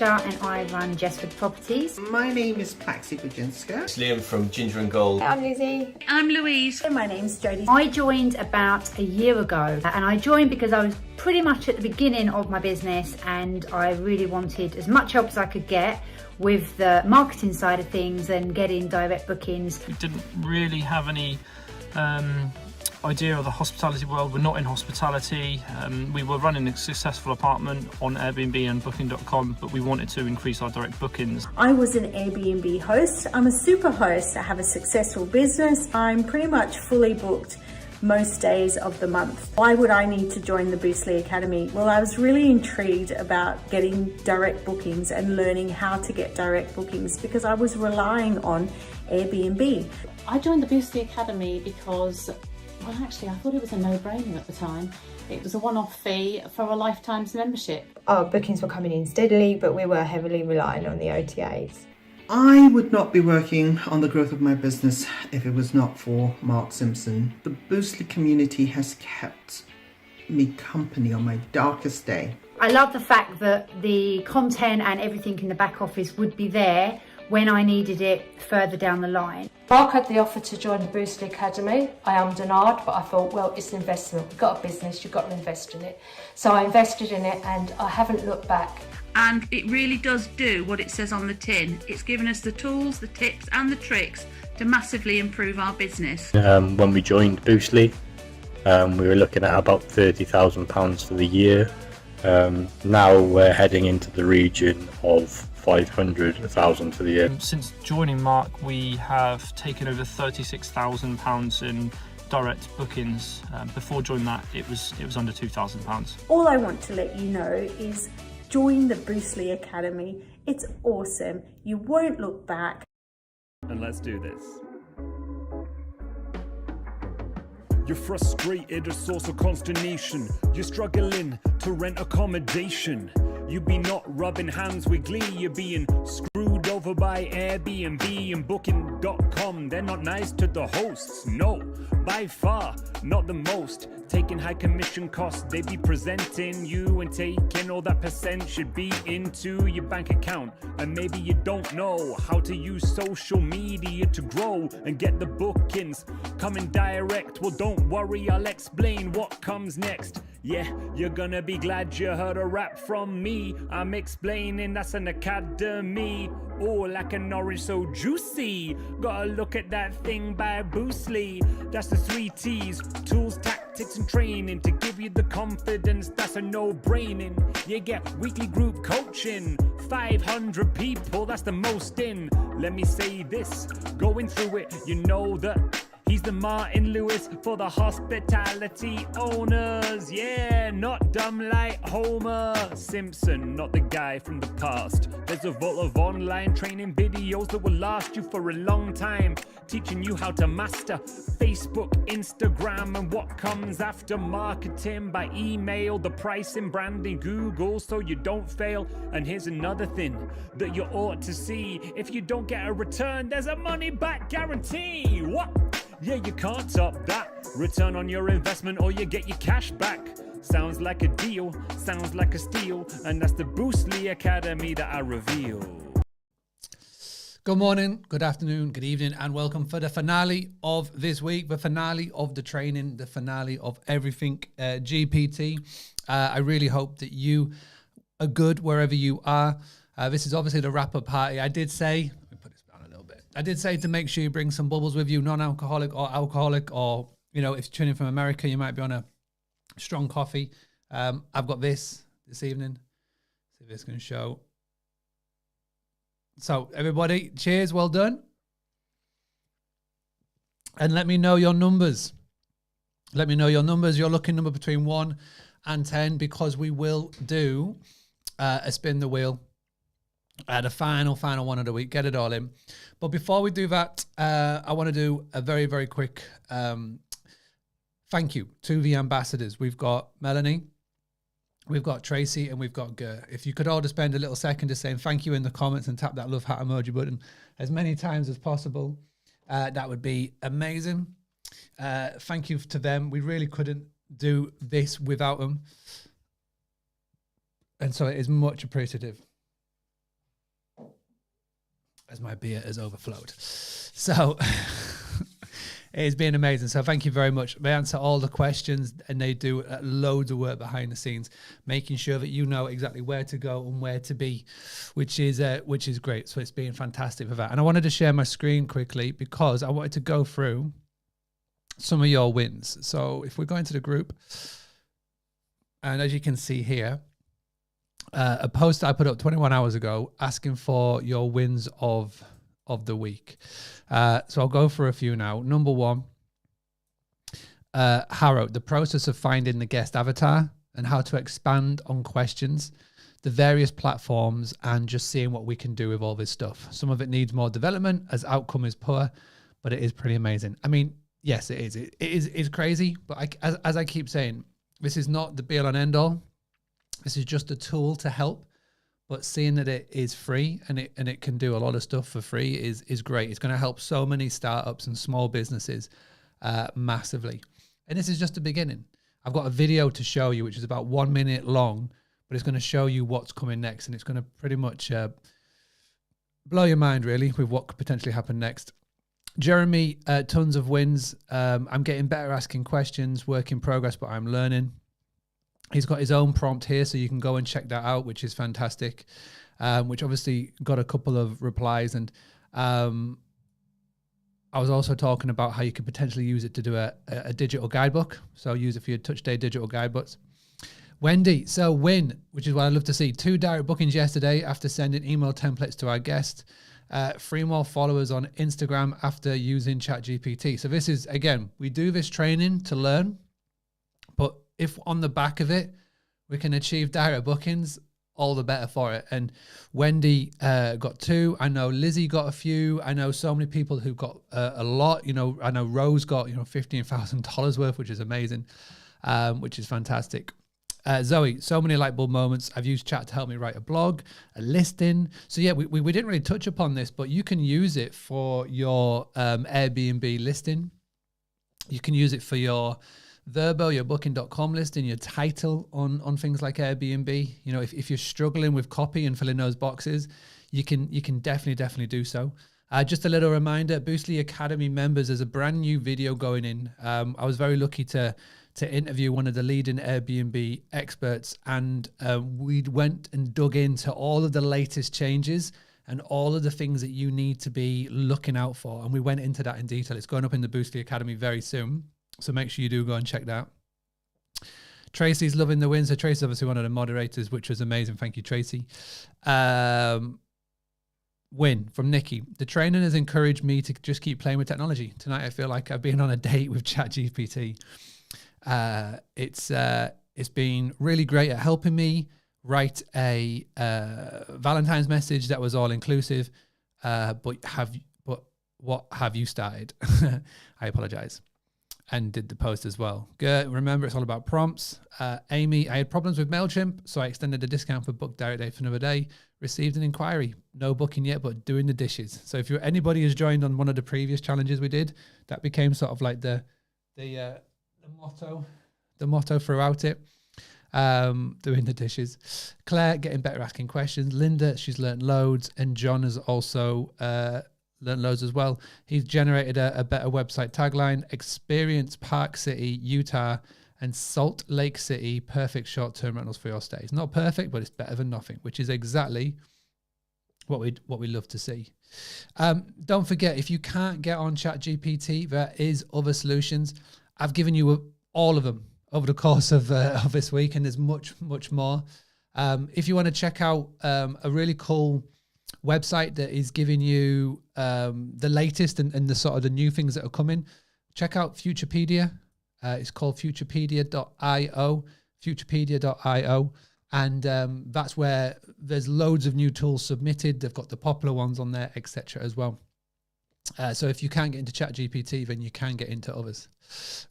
Natasha and I run Jesford Properties. My name is Paxi Bujinska. It's Liam from Ginger and Gold. I'm Lizzie. I'm Louise. And my name's Jodie. I joined about a year ago, and I joined because I was pretty much at the beginning of my business and I really wanted as much help as I could get with the marketing side of things and getting direct bookings. We didn't really have any idea of the hospitality world. We're not in hospitality. We were running a successful apartment on Airbnb and Booking.com, but we wanted to increase our direct bookings. I was an Airbnb host. I'm a super host. I have a successful business. I'm pretty much fully booked most days of the month. Why would I need to join the Boostly Academy? Well, I was really intrigued about getting direct bookings and learning how to get direct bookings because I was relying on Airbnb. I joined the Boostly Academy because, well, actually, I thought it was a no-brainer at the time. It was a one-off fee for a lifetime's membership. Our bookings were coming in steadily, but we were heavily relying on the OTAs. I would not be working on the growth of my business if it was not for Mark Simpson. The Boostly community has kept me company on my darkest day. I love the fact that the content and everything in the back office would be there when I needed it further down the line. Mark had the offer to join the Boostly Academy. I am denied, but I thought, well, it's an investment. You've got a business, you've got to invest in it. So I invested in it and I haven't looked back. And it really does do what it says on the tin. It's given us the tools, the tips and the tricks to massively improve our business. When we joined Boostly, we were looking at about £30,000 for the year. Now we're heading into the region of 500,000 for the year. Since joining Mark, we have taken over £36,000 in direct bookings. Before joining that, it was under £2,000. All I want to let you know is join the Boostly Academy. It's awesome. You won't look back. And let's do this. You're frustrated, a source of consternation. You're struggling to rent accommodation. You be not rubbing hands with glee. You're being screwed over by Airbnb and Booking.com. They're not nice to the hosts, no, by far not the most. Taking high commission costs, they be presenting you and taking all that percent should be into your bank account. And maybe you don't know how to use social media to grow and get the bookings coming direct. Well, don't worry, I'll explain what comes next. Yeah, you're gonna be glad you heard a rap from me. I'm explaining that's an academy. Oh, like an orange so juicy. Gotta look at that thing by Boostly. That's the 3 T's, tools, tactics and training to give you the confidence that's a no-braining. You get weekly group coaching, 500 people, that's the most in. Let me say this, going through it, you know that he's the Martin Lewis for the hospitality owners. Yeah, not dumb like Homer Simpson, not the guy from the past. There's a vault of online training videos that will last you for a long time, teaching you how to master Facebook, Instagram, and what comes after marketing by email, the pricing, branding, Google, so you don't fail. And here's another thing that you ought to see. If you don't get a return, there's a money back guarantee. What? Yeah, you can't top that. Return on your investment or you get your cash back. Sounds like a deal, sounds like a steal. And that's the Boostly Academy that I reveal. Good morning, good afternoon, good evening, and welcome for the finale of this week, the finale of the training, the finale of everything GPT. I really hope that you are good wherever you are. This is obviously the wrap-up party. I did say to make sure you bring some bubbles with you, non-alcoholic or alcoholic, or, you know, if you're tuning from America, you might be on a strong coffee. I've got this evening. See if this can show. So everybody, cheers, well done. And let me know your numbers. Let me know your numbers. Your lucky number between 1 and 10, because we will do a spin the wheel. The final one of the week. Get it all in. But before we do that, I want to do a very, very quick thank you to the ambassadors. We've got Melanie, we've got Tracy, and we've got Ger. If you could all just spend a little second just saying thank you in the comments and tap that love heart emoji button as many times as possible, that would be amazing. Thank you to them. We really couldn't do this without them. And so it is much appreciative. as my beer has overflowed. So it's been amazing. So thank you very much. They answer all the questions, and they do loads of work behind the scenes, making sure that you know exactly where to go and where to be, which is great. So it's been fantastic for that. And I wanted to share my screen quickly because I wanted to go through some of your wins. So if we're going to the group, and as you can see here, a post I put up 21 hours ago asking for your wins of the week. So I'll go for a few now. Number one, Harrow, the process of finding the guest avatar and how to expand on questions, the various platforms, and just seeing what we can do with all this stuff. Some of it needs more development as outcome is poor, but it is pretty amazing. I mean, yes, it is. It's crazy, but as I keep saying, this is not the be all and end all. This is just a tool to help. But seeing that it is free and it can do a lot of stuff for free is great. It's going to help so many startups and small businesses massively. And this is just the beginning. I've got a video to show you, which is about 1 minute long, but it's going to show you what's coming next. And it's going to pretty much blow your mind, really, with what could potentially happen next. Jeremy, tons of wins. I'm getting better asking questions, work in progress, but I'm learning. He's got his own prompt here, so you can go and check that out, which is fantastic, which obviously got a couple of replies. And I was also talking about how you could potentially use it to do a digital guidebook. So use it for your Touch Day digital guidebooks. Wendy, so win, which is what I love to see. 2 direct bookings yesterday after sending email templates to our guest. 3 more followers on Instagram after using ChatGPT. So this is, again, we do this training to learn, but if on the back of it, we can achieve direct bookings, all the better for it. And Wendy got 2. I know Lizzie got a few. I know so many people who got a lot. You know, I know Rose got, $15,000 worth, which is amazing, which is fantastic. Zoe, so many light bulb moments. I've used chat to help me write a blog, a listing. So yeah, we didn't really touch upon this, but you can use it for your Airbnb listing. You can use it for your Verbo, your booking.com listing, your title on things like Airbnb. You know, if you're struggling with copy and filling those boxes, you can definitely do so. Just a little reminder, Boostly Academy members, there's a brand new video going in. I was very lucky to interview one of the leading Airbnb experts, and we went and dug into all of the latest changes and all of the things that you need to be looking out for. And we went into that in detail. It's going up in the Boostly Academy very soon. So make sure you do go and check that. Tracy's loving the win. So Tracy's obviously one of the moderators, which was amazing. Thank you, Tracy. Win from Nikki. The training has encouraged me to just keep playing with technology. Tonight, I feel like I've been on a date with ChatGPT. It's been really great at helping me write a Valentine's message that was all inclusive. But what have you started? I apologize. And did the post as well. Good. Remember, it's all about prompts. Amy, I had problems with MailChimp, so I extended the discount for book direct day for another day. Received an inquiry. No booking yet, but doing the dishes. So if anybody has joined on one of the previous challenges we did, that became sort of like the motto throughout it. Doing the dishes. Claire, getting better asking questions. Linda, she's learned loads. And John has also learned loads as well. He's generated a better website tagline: Experience Park City, Utah, and Salt Lake City, perfect short-term rentals for your stays. Not perfect, but it's better than nothing, which is exactly what we love to see. Don't forget, if you can't get on ChatGPT, there is other solutions. I've given you all of them over the course of this week, and there's much more. If you want to check out a really cool website that is giving you the latest and the sort of the new things that are coming, check out Futurepedia. It's called futurepedia.io, and that's where there's loads of new tools submitted. They've got the popular ones on there, etc. as well. So if you can't get into ChatGPT, then you can get into others.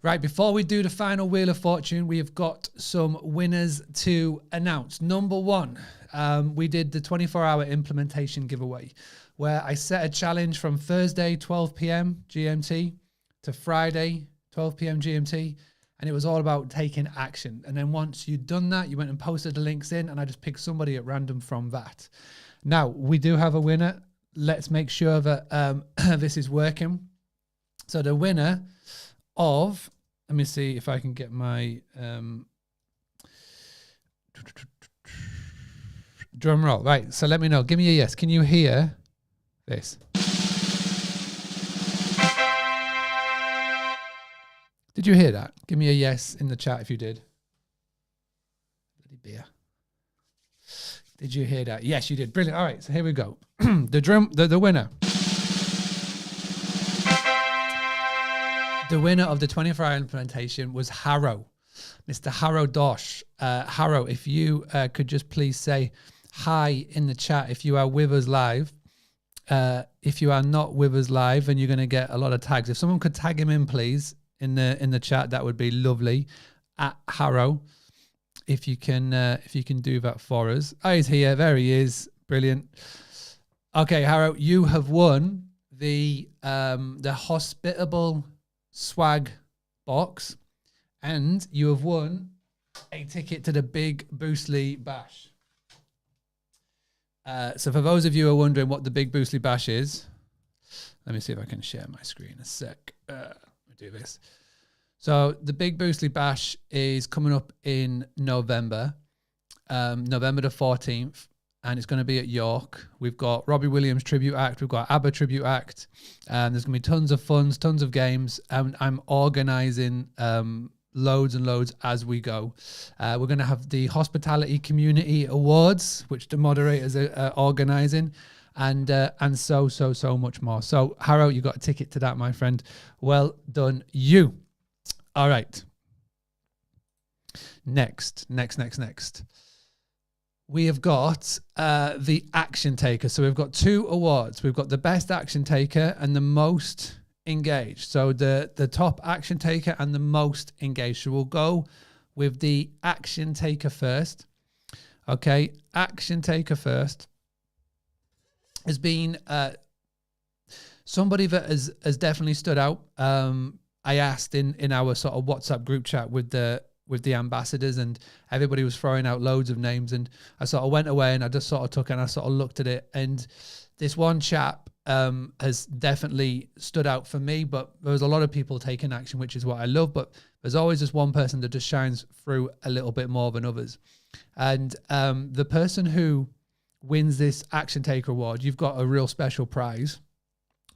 Right, before we do the final Wheel of Fortune, we have got some winners to announce. Number 1, we did the 24-hour implementation giveaway, where I set a challenge from Thursday, 12 p.m. GMT to Friday, 12 p.m. GMT, and it was all about taking action. And then once you'd done that, you went and posted the links in, and I just picked somebody at random from that. Now, we do have a winner. let's make sure that this is working. So the winner of, let me see if I can get my drum roll. Right, so let me know. Give me a yes. Can you hear this? Did you hear that? Give me a yes in the chat if you did. Bloody beer. Did you hear that? Yes, you did. Brilliant. All right, so here we go. The winner. The winner of the 24-hour implementation was Harrow, Mr. Harrow Dosh. Harrow, if you could just please say hi in the chat if you are with us live. If you are not with us live, then you're going to get a lot of tags. If someone could tag him in, please, in the chat, that would be lovely. At Harrow, if you can do that for us. Oh, he's here. There he is. Brilliant. Okay, Harrow, you have won the hospitable swag box, and you have won a ticket to the Big Boostly Bash. So for those of you who are wondering what the Big Boostly Bash is, let me see if I can share my screen a sec. Let me do this. So the Big Boostly Bash is coming up in November, November the 14th, and it's going to be at York. We've got Robbie Williams Tribute Act. We've got ABBA Tribute Act. There's going to be tons of funds, tons of games. I'm organising loads and loads as we go. We're going to have the Hospitality Community Awards, which the moderators are organising, and so much more. So, Harrow, you got a ticket to that, my friend. Well done, you. All right. Next. We have got the Action Taker. So we've got 2 awards. We've got the Best Action Taker and the Most Engaged. So the top Action Taker and the Most Engaged. So we'll go with the Action Taker first. Okay, Action Taker first has been somebody that has definitely stood out. I asked in our sort of WhatsApp group chat with the ambassadors, and everybody was throwing out loads of names, and I sort of went away and I just sort of took and I sort of looked at it, and this one chap has definitely stood out for me, but there was a lot of people taking action, which is what I love, but there's always just one person that just shines through a little bit more than others. And the person who wins this Action Taker Award, you've got a real special prize.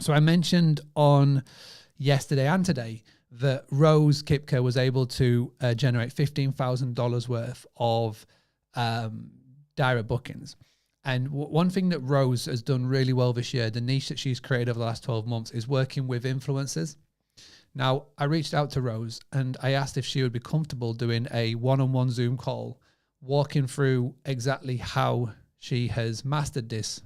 So I mentioned on yesterday and today that Rose Kipker was able to generate $15,000 worth of direct bookings. And one thing that Rose has done really well this year, the niche that she's created over the last 12 months, is working with influencers. Now, I reached out to Rose and I asked if she would be comfortable doing a one-on-one Zoom call, walking through exactly how she has mastered this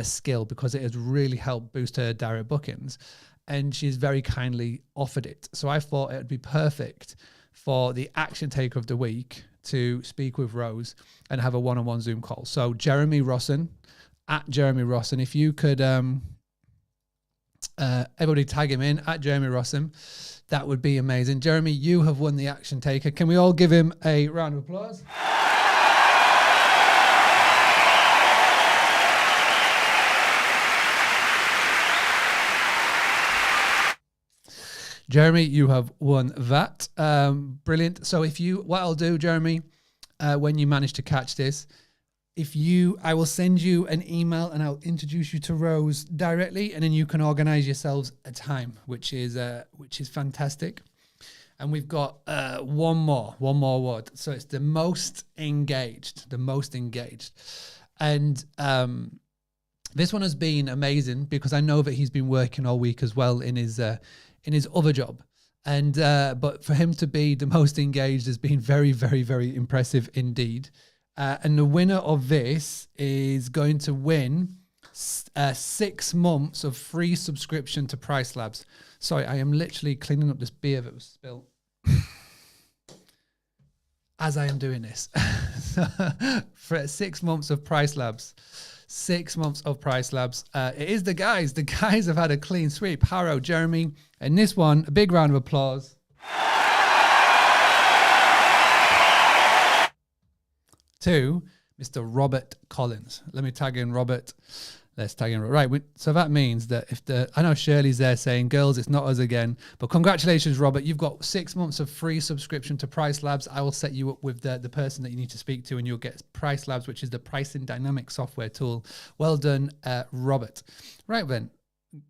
skill, because it has really helped boost her direct bookings. And she's very kindly offered it. So I thought it would be perfect for the Action Taker of the Week to speak with Rose and have a one-on-one Zoom call. So Jeremy Rosson, at Jeremy Rosson, if you could everybody tag him in at Jeremy Rosson, that would be amazing. Jeremy, you have won the Action Taker. Can we all give him a round of applause? Jeremy, you have won that. Brilliant. So what I'll do, Jeremy, when you manage to catch this, I will send you an email and I'll introduce you to Rose directly, and then you can organize yourselves a time, which is fantastic. And we've got one more award. So it's the most engaged. And this one has been amazing because I know that he's been working all week as well in his other job. And but for him to be the most engaged has been very, very, very impressive indeed. And the winner of this is going to win 6 months of free subscription to Price Labs. Sorry, I am literally cleaning up this beer that was spilled as I am doing this. For 6 months of Price Labs. 6 months of Price Labs. It is the guys. The guys have had a clean sweep. Harrow, Jeremy, and this one, a big round of applause to Mr. Robert Collins. Let me tag in Robert. Let's tag in. Right. So that means that I know Shirley's there saying, girls, it's not us again. But congratulations, Robert. You've got 6 months of free subscription to Price Labs. I will set you up with the person that you need to speak to, and you'll get Price Labs, which is the pricing dynamic software tool. Well done, Robert. Right then,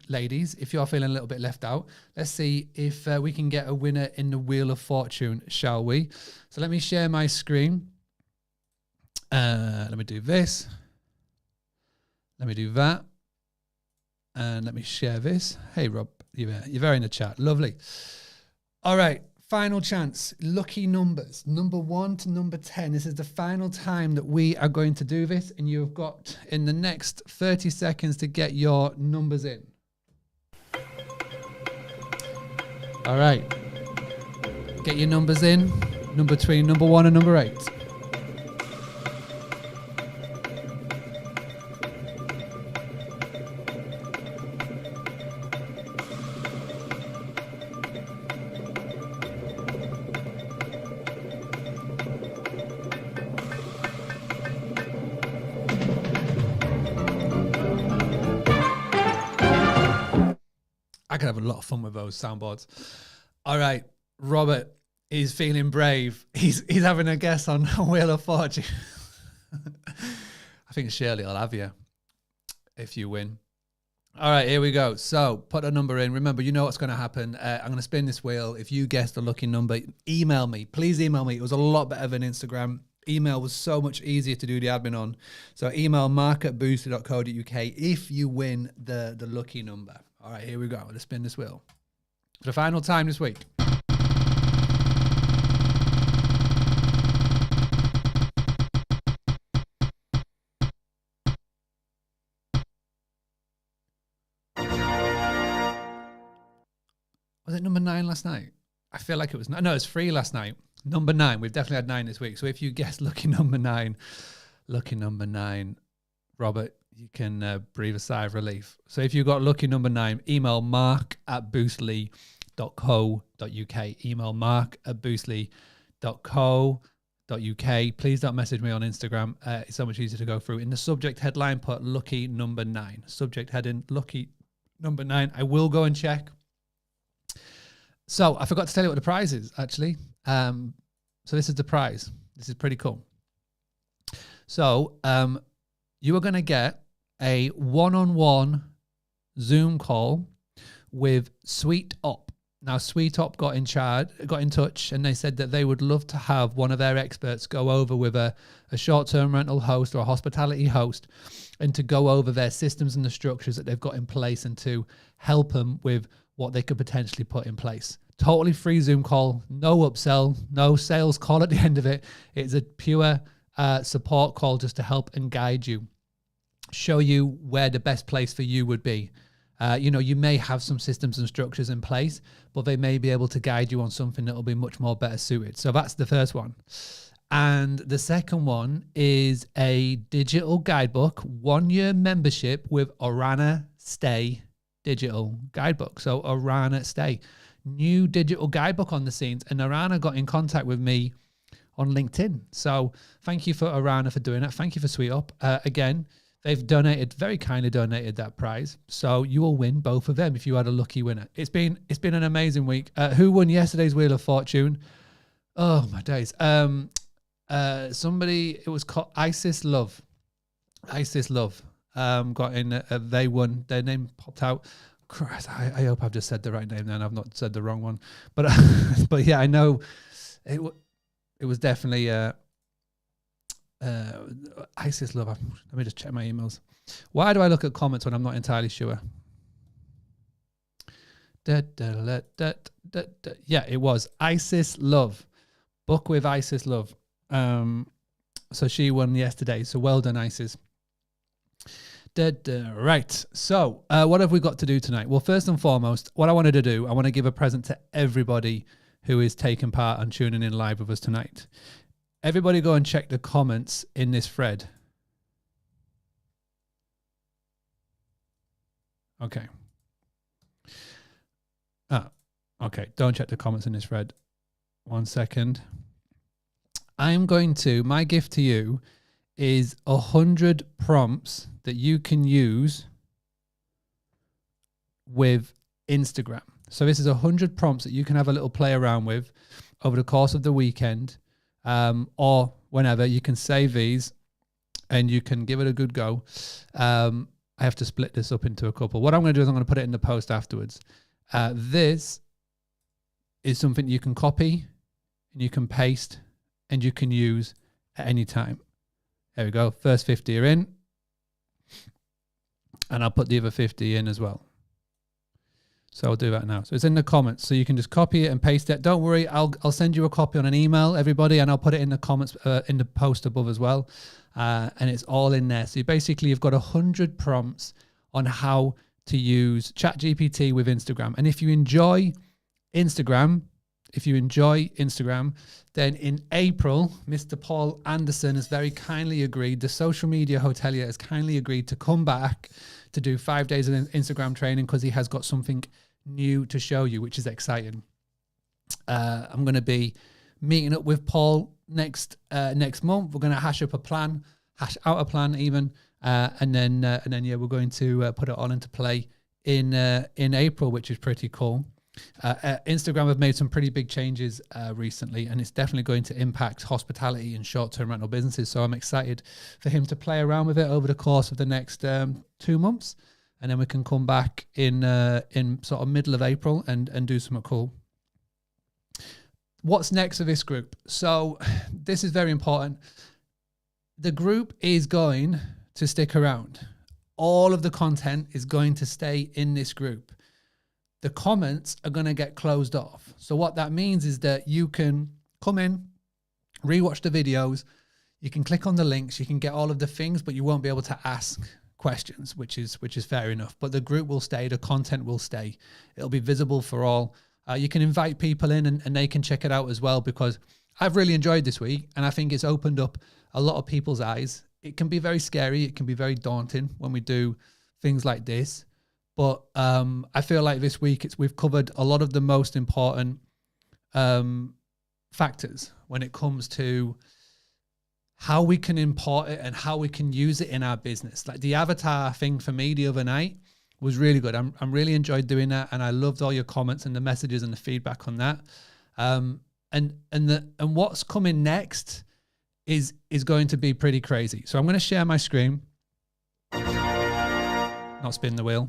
ladies, if you're feeling a little bit left out, let's see if we can get a winner in the Wheel of Fortune, shall we? So let me share my screen. Let me do this. Let me do that. And let me share this. Hey, Rob, you're very in the chat. Lovely. All right. Final chance. Lucky numbers. Number 1 to number 10. This is the final time that we are going to do this. And you've got in the next 30 seconds to get your numbers in. All right. Get your numbers in. Between number 1 and number 8. I could have a lot of fun with those soundboards. All right, Robert is feeling brave. He's having a guess on Wheel of Fortune. I think Shirley will have you if you win. All right, here we go. So put a number in. Remember, you know what's going to happen. I'm going to spin this wheel. If you guess the lucky number, email me. Please email me. It was a lot better than Instagram. Email was so much easier to do the admin on. So email mark@boostly.co.uk if you win the lucky number. All right, here we go. Let's spin this wheel. For the final time this week. Was it number 9 last night? I feel like it was. No, it's 3 last night. Number 9. We've definitely had 9 this week. So if you guessed lucky number 9, Robert, you can breathe a sigh of relief. So if you got lucky number 9, email mark@boostly.co.uk. Email mark@boostly.co.uk. Please don't message me on Instagram. It's so much easier to go through. In the subject headline, put lucky number 9. Subject heading, lucky number 9. I will go and check. So I forgot to tell you what the prize is, actually. So this is the prize. This is pretty cool. So you are going to get a one-on-one Zoom call with Sweet Up. Now, Sweet Up got in touch, and they said that they would love to have one of their experts go over with a short-term rental host or a hospitality host, and to go over their systems and the structures that they've got in place, and to help them with what they could potentially put in place. Totally free Zoom call, no upsell, no sales call at the end of it. It's a pure support call just to help and guide you, show you where the best place for you would be. You may have some systems and structures in place, but they may be able to guide you on something that will be much more better suited. So that's the first one. And the second one is a digital guidebook, 1-year membership with Orana Stay digital guidebook. So Orana Stay, new digital guidebook on the scenes. And Orana got in contact with me on LinkedIn. So thank you for Orana for doing that. Thank you for Sweet Up. Again, they've very kindly donated that prize. So you will win both of them if you had a lucky winner. It's been an amazing week. Who won yesterday's Wheel of Fortune? Oh my days. Somebody, it was called Isis Love. Got in, they won, their name popped out. Christ, I hope I've just said the right name then. I've not said the wrong one. But but yeah, I know it was definitely Isis Love. Let me just check my emails. Why do I look at comments when I'm not entirely sure? Yeah, it was Isis Love. Book with Isis Love. So she won yesterday. So well done, Isis. Right. So what have we got to do tonight? Well, first and foremost, what I wanted to do, I want to give a present to everybody who is taking part and tuning in live with us tonight. Everybody go and check the comments in this thread. Okay. Okay. Don't check the comments in this thread. 1 second. My gift to you is 100 prompts that you can use with Instagram. So this is 100 prompts that you can have a little play around with over the course of the weekend, or whenever. You can save these and you can give it a good go. I have to split this up into a couple. What I'm going to do is I'm going to put it in the post afterwards. This is something you can copy and you can paste and you can use at any time. There we go. First 50 are in. And I'll put the other 50 in as well. So I'll do that now. So it's in the comments. So you can just copy it and paste it. Don't worry. I'll send you a copy on an email, everybody, and I'll put it in the comments, in the post above as well. And it's all in there. So you've got 100 prompts on how to use ChatGPT with Instagram. And if you enjoy Instagram, then in April, Mr. Paul Anderson has very kindly agreed, the social media hotelier has kindly agreed to come back to do 5 days of Instagram training because he has got something new to show you, which is exciting. I'm going to be meeting up with Paul next month. We're going to hash out a plan even, and then we're going to put it all into play in April, which is pretty cool. Instagram have made some pretty big changes recently, and it's definitely going to impact hospitality and short-term rental businesses. So I'm excited for him to play around with it over the course of the next 2 months, and then we can come back in sort of middle of April and do something cool. What's next for this group? So this is very important. The group is going to stick around. All of the content is going to stay in this group. The comments are going to get closed off. So what that means is that you can come in, rewatch the videos, you can click on the links, you can get all of the things, but you won't be able to ask questions, which is fair enough. But the group will stay, the content will stay. It'll be visible for all. You can invite people in and they can check it out as well, because I've really enjoyed this week and I think it's opened up a lot of people's eyes. It can be very scary. It can be very daunting when we do things like this. But I feel like this week we've covered a lot of the most important factors when it comes to how we can import it and how we can use it in our business. Like the avatar thing for me the other night was really good. I'm really enjoyed doing that, and I loved all your comments and the messages and the feedback on that. And what's coming next is going to be pretty crazy. So I'm going to share my screen. Not spin the wheel.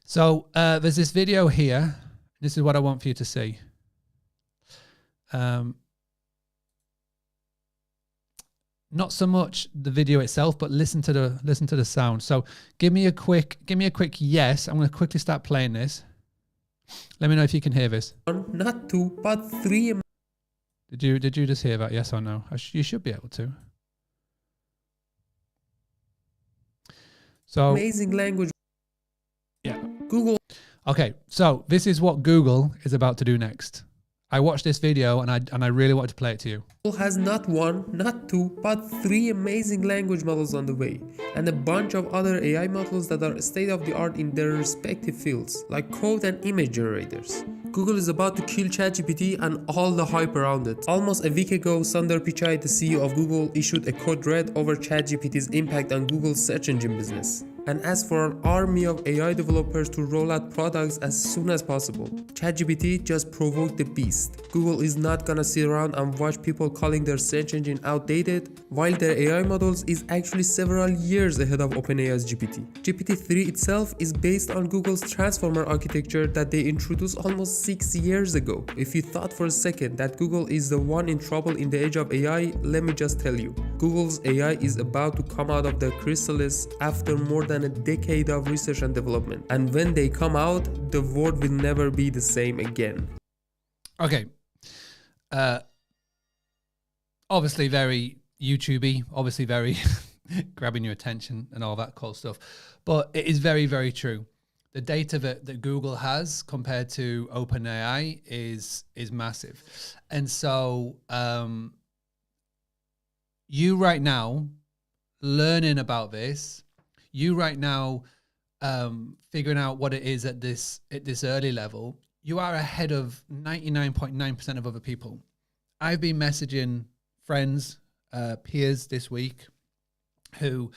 So there's this video here. This is what I want for you to see. Not so much the video itself, but listen to the sound. So give me a quick yes. I'm going to quickly start playing this. Let me know if you can hear this. Not two, but three. Did you just hear that? Yes or no? You should be able to. So Amazing language. Yeah. Google. Okay, so this is what Google is about to do next. I watched this video and I really wanted to play it to you. Google has not one, not two, but three amazing language models on the way, and a bunch of other AI models that are state-of-the-art in their respective fields, like code and image generators. Google is about to kill ChatGPT and all the hype around it. Almost a week ago, Sundar Pichai, the CEO of Google, issued a code red over ChatGPT's impact on Google's search engine business, and asked for an army of AI developers to roll out products as soon as possible. ChatGPT just provoked the beast. Google is not gonna sit around and watch people calling their search engine outdated, while their AI models is actually several years ahead of OpenAI's GPT. GPT-3 itself is based on Google's transformer architecture that they introduced almost 6 years ago. If you thought for a second that Google is the one in trouble in the age of AI, let me just tell you, Google's AI is about to come out of the chrysalis after more than a decade of research and development. And when they come out, the world will never be the same again. Okay. Obviously very YouTubey, obviously very grabbing your attention and all that cool stuff. But it is very, very true. The data that Google has compared to OpenAI is massive. And so you right now learning about this, you right now figuring out what it is at this early level, you are ahead of 99.9% of other people. I've been messaging friends peers this week who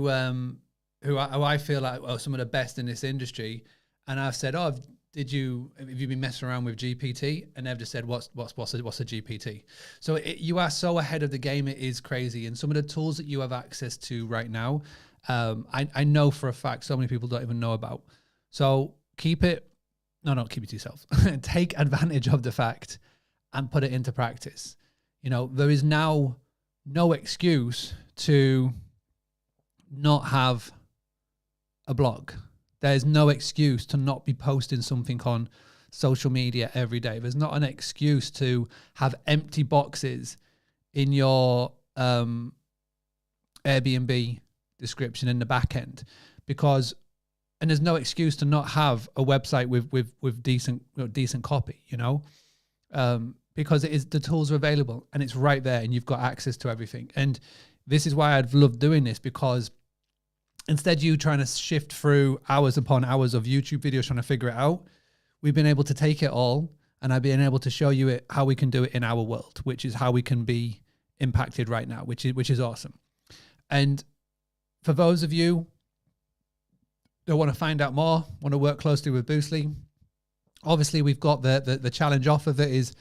I feel like are some of the best in this industry, and I've said, "Oh, have you been messing around with GPT?" And they've just said, "What's a GPT?" So you are so ahead of the game; it is crazy. And some of the tools that you have access to right now, I know for a fact so many people don't even know about. So keep it to yourself. Take advantage of the fact and put it into practice. There is now no excuse to not have a blog. There's no excuse to not be posting something on social media every day. There's not an excuse to have empty boxes in your Airbnb description in the back end, and there's no excuse to not have a website with decent copy, because the tools are available and it's right there and you've got access to everything. And this is why I've loved doing this, because instead you trying to shift through hours upon hours of YouTube videos trying to figure it out, we've been able to take it all and I've been able to show you how we can do it in our world, which is how we can be impacted right now, which is awesome. And for those of you that want to find out more, want to work closely with Boostly, obviously we've got the challenge offer that is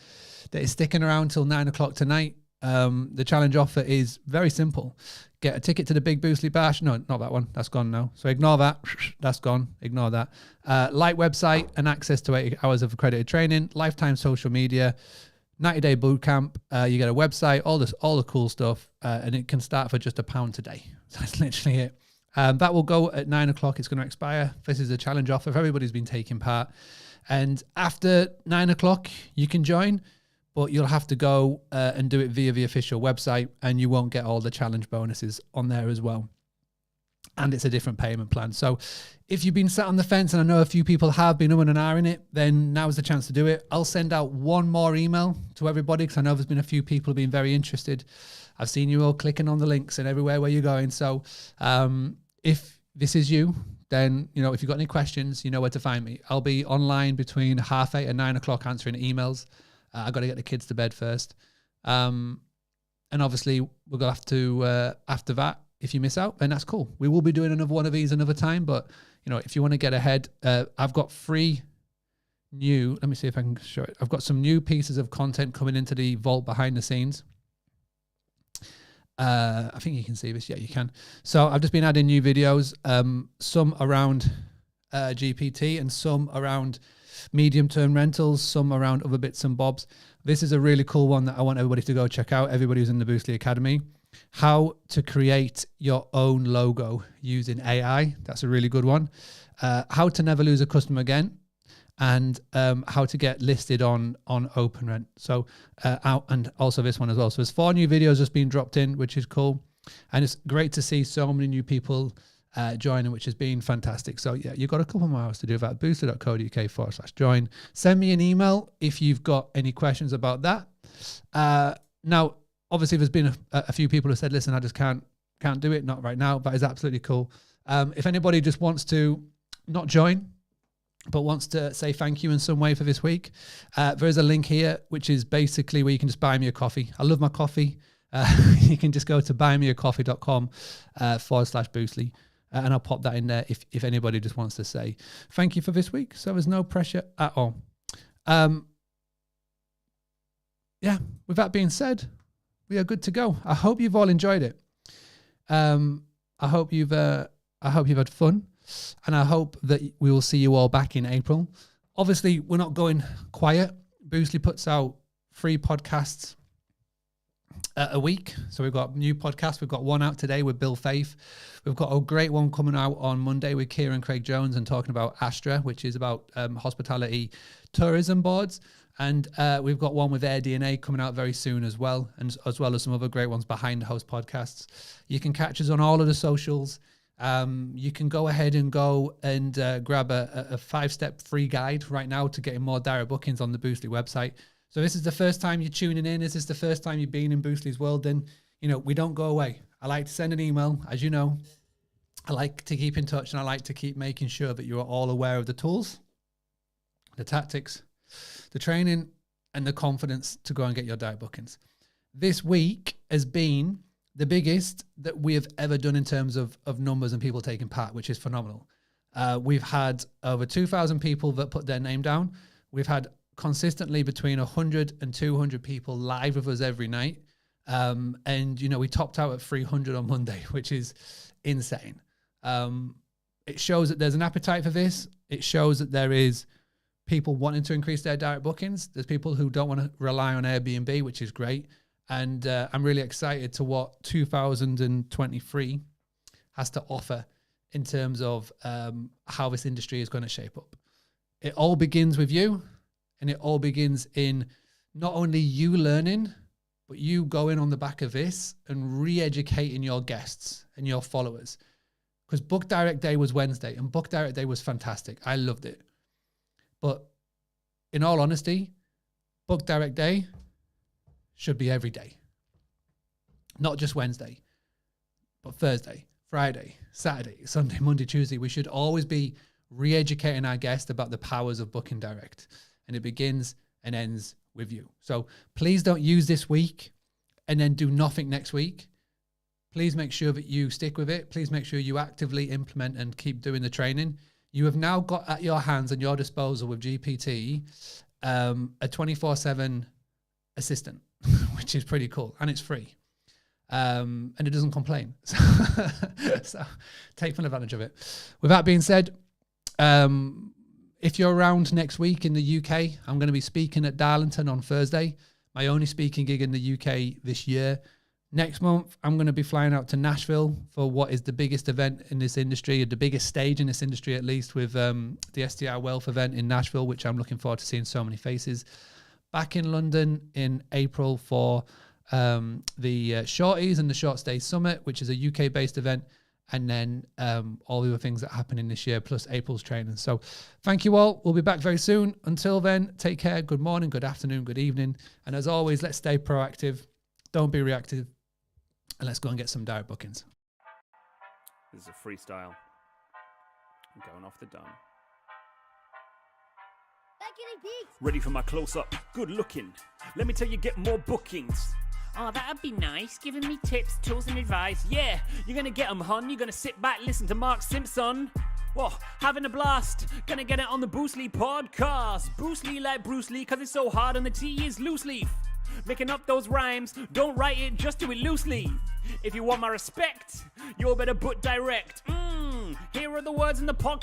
sticking around till 9 o'clock tonight. The challenge offer is very simple. Get a ticket to the Big Boostly Bash. No, not that one. That's gone now. So ignore that. That's gone. Ignore that. Light website and access to 80 hours of accredited training, lifetime social media, 90-day boot camp. You get a website, all the cool stuff, and it can start for just £1 today. That's literally it. That will go at 9 o'clock. It's going to expire. This is a challenge offer if everybody's been taking part. And after 9 o'clock, you can join, but you'll have to go and do it via the official website, and you won't get all the challenge bonuses on there as well. And it's a different payment plan. So if you've been sat on the fence, and I know a few people have been and are in it, then now's the chance to do it. I'll send out one more email to everybody because I know there's been a few people who've been very interested. I've seen you all clicking on the links and everywhere where you're going. So if this is you, then, if you've got any questions, you know where to find me. I'll be online between 8:30 and 9 o'clock answering emails. I've got to get the kids to bed first. And obviously, we're going to have to, after that, if you miss out, then that's cool. We will be doing another one of these another time. But, if you want to get ahead, I've got let me see if I can show it. I've got some new pieces of content coming into the vault behind the scenes. I think you can see this. Yeah, you can. So I've just been adding new videos, some around GPT and some around medium-term rentals, some around other bits and bobs. This is a really cool one that I want everybody to go check out. Everybody who's in the Boostly Academy. How to create your own logo using AI. That's a really good one. How to never lose a customer again. And how to get listed on OpenRent. So and also this one as well. So there's 4 new videos just being dropped in, which is cool. And it's great to see so many new people joining, which has been fantastic. So yeah, you've got a couple more hours to do that. boostly.co.uk/join. Send me an email if you've got any questions about that. Now, obviously there's been a few people who said, listen, I just can't do it. Not right now. That is absolutely cool. If anybody just wants to not join, but wants to say thank you in some way for this week, there is a link here, which is basically where you can just buy me a coffee. I love my coffee. You can just go to buymeacoffee.com/Boostly, and I'll pop that in there if anybody just wants to say thank you for this week. So there's no pressure at all. Yeah, with that being said, we are good to go. I hope you've all enjoyed it. I hope you've had fun. And I hope that we will see you all back in April. Obviously, we're not going quiet. Boostly puts out 3 podcasts a week. So we've got new podcasts. We've got one out today with Bill Faith. We've got a great one coming out on Monday with Kieran Craig Jones and talking about Astra, which is about hospitality tourism boards. And we've got one with AirDNA coming out very soon as well, and as well as some other great ones behind the host podcasts. You can catch us on all of the socials. You can go ahead and grab a 5-step free guide right now to getting more direct bookings on the Boostly website. So this is the first time you're tuning in. This is the first time you've been in Boostly's world. Then, we don't go away. I like to send an email, as you know. I like to keep in touch, and I like to keep making sure that you are all aware of the tools, the tactics, the training, and the confidence to go and get your direct bookings. This week, has been the biggest that we have ever done in terms of numbers and people taking part, which is phenomenal. We've had over 2,000 people that put their name down. We've had consistently between 100 and 200 people live with us every night. And, you know, we topped out at 300 on Monday, which is insane. It shows that there's an appetite for this. It shows that there is people wanting to increase their direct bookings. There's people who don't want to rely on Airbnb, which is great. And I'm really excited to what 2023 has to offer in terms of how this industry is going to shape up. It all begins with you, and it all begins in not only you learning, but you going on the back of this and re-educating your guests and your followers. Because Book Direct Day was Wednesday, and Book Direct Day was fantastic. I loved it. But in all honesty, Book Direct Day should be every day. Not just Wednesday, but Thursday, Friday, Saturday, Sunday, Monday, Tuesday. We should always be re-educating our guests about the powers of booking direct. And it begins and ends with you. So please don't use this week and then do nothing next week. Please make sure that you stick with it. Please make sure you actively implement and keep doing the training. You have now got at your hands and your disposal with GPT a 24/7 assistant, which is pretty cool, and it's free. And it doesn't complain. So take full advantage of it. With that being said, if you're around next week in the UK, I'm going to be speaking at Darlington on Thursday, my only speaking gig in the UK this year. Next month, I'm going to be flying out to Nashville for what is the biggest event in this industry, or the biggest stage in this industry at least, with the SDR Wealth event in Nashville, which I'm looking forward to seeing so many faces. Back in London in April for the Shorties and the Short Stay Summit, which is a UK-based event, and then all the other things that happen in this year, plus April's training. So thank you all. We'll be back very soon. Until then, take care. Good morning, good afternoon, good evening. And as always, let's stay proactive. Don't be reactive. And let's go and get some direct bookings. This is a freestyle. I'm going off the dome. Ready for my close-up? Good looking. Let me tell you, get more bookings. Oh, that'd be nice. Giving me tips, tools, and advice. Yeah, you're gonna get them, hon. You're gonna sit back, listen to Mark Simpson. Whoa, having a blast. Gonna get it on the Bruce Lee podcast. Bruce Lee like Bruce Lee, cause it's so hard and the T is loose leaf. Making up those rhymes, don't write it, just do it loosely. If you want my respect, you better book direct. Here are the words in the podcast.